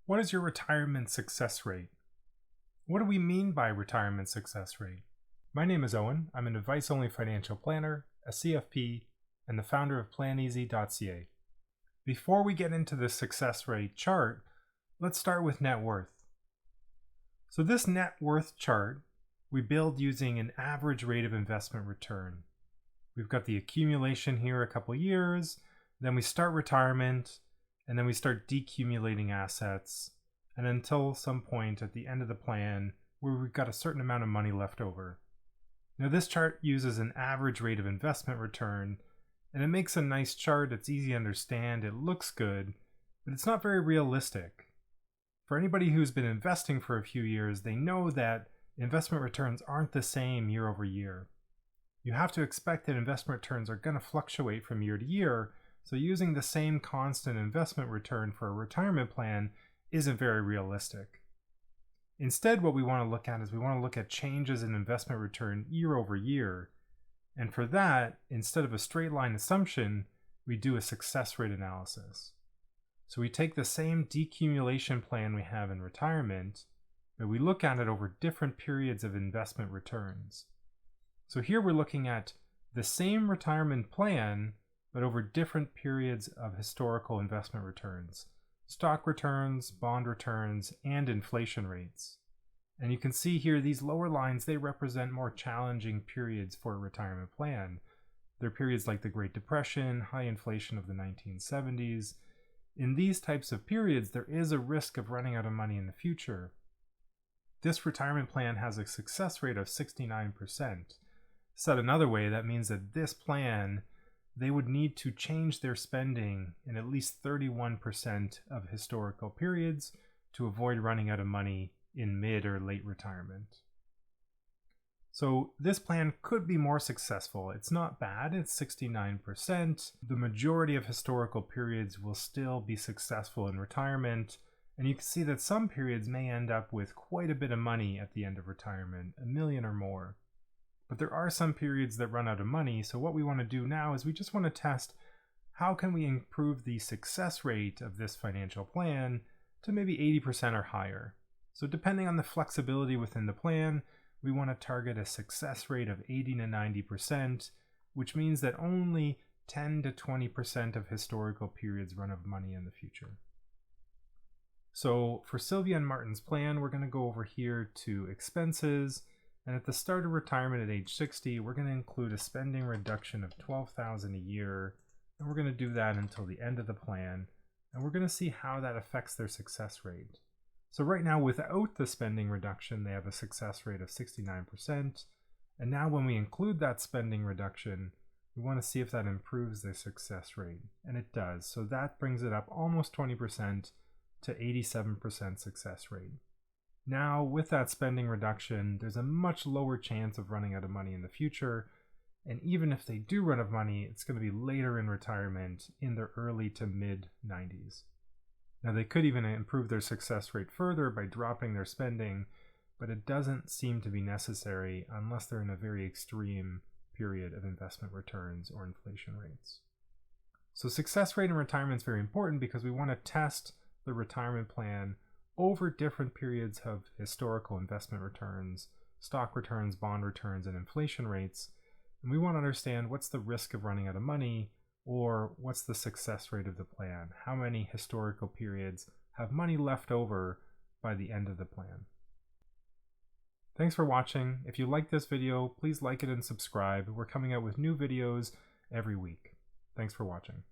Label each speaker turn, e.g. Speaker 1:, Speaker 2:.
Speaker 1: What is your retirement success rate? What do we mean by retirement success rate? My name is Owen. I'm an advice-only financial planner, a CFP, and the founder of PlanEasy.ca. Before we get into the success rate chart, let's start with net worth. So this net worth chart we build using an average rate of investment return. We've got the accumulation here a couple years, then we start retirement, and then we start decumulating assets, and until some point at the end of the plan where we've got a certain amount of money left over. Now this chart uses an average rate of investment return, and it makes a nice chart. It's easy to understand, it looks good, but it's not very realistic. For anybody who's been investing for a few years, they know that investment returns aren't the same year over year. You have to expect that investment returns are going to fluctuate from year to year, so using the same constant investment return for a retirement plan isn't very realistic. Instead, what we want to look at is we want to look at changes in investment return year over year. And for that, instead of a straight line assumption, we do a success rate analysis. So we take the same decumulation plan we have in retirement, but we look at it over different periods of investment returns. So here we're looking at the same retirement plan, but over different periods of historical investment returns, stock returns, bond returns, and inflation rates. And you can see here these lower lines, they represent more challenging periods for a retirement plan. They're periods like the Great Depression, high inflation of the 1970s. In these types of periods, there is a risk of running out of money in the future. This retirement plan has a success rate of 69%. Said another way, that means that this plan, they would need to change their spending in at least 31% of historical periods to avoid running out of money in mid or late retirement. So this plan could be more successful. It's not bad, it's 69%. The majority of historical periods will still be successful in retirement, and you can see that some periods may end up with quite a bit of money at the end of retirement, $1 million or more. But there are some periods that run out of money, so what we want to do now is we just want to test how can we improve the success rate of this financial plan to maybe 80% or higher. So depending on the flexibility within the plan, we want to target a success rate of 80 to 90%, which means that only 10 to 20% of historical periods run out of money in the future. So for Sylvia and Martin's plan, we're going to go over here to expenses. And at the start of retirement at age 60, we're going to include a spending reduction of $12,000 a year. And we're going to do that until the end of the plan. And we're going to see how that affects their success rate. So right now, without the spending reduction, they have a success rate of 69%. And now when we include that spending reduction, we want to see if that improves their success rate. And it does. So that brings it up almost 20% to 87% success rate. Now, with that spending reduction, there's a much lower chance of running out of money in the future. And even if they do run out of money, it's going to be later in retirement in their early to mid 90s. Now, they could even improve their success rate further by dropping their spending, but it doesn't seem to be necessary unless they're in a very extreme period of investment returns or inflation rates. So success rate in retirement is very important because we want to test the retirement plan over different periods of historical investment returns, stock returns, bond returns, and inflation rates. And we want to understand what's the risk of running out of money, or what's the success rate of the plan? How many historical periods have money left over by the end of the plan? Thanks for watching. If you like this video, please like it and subscribe. We're coming out with new videos every week. Thanks for watching.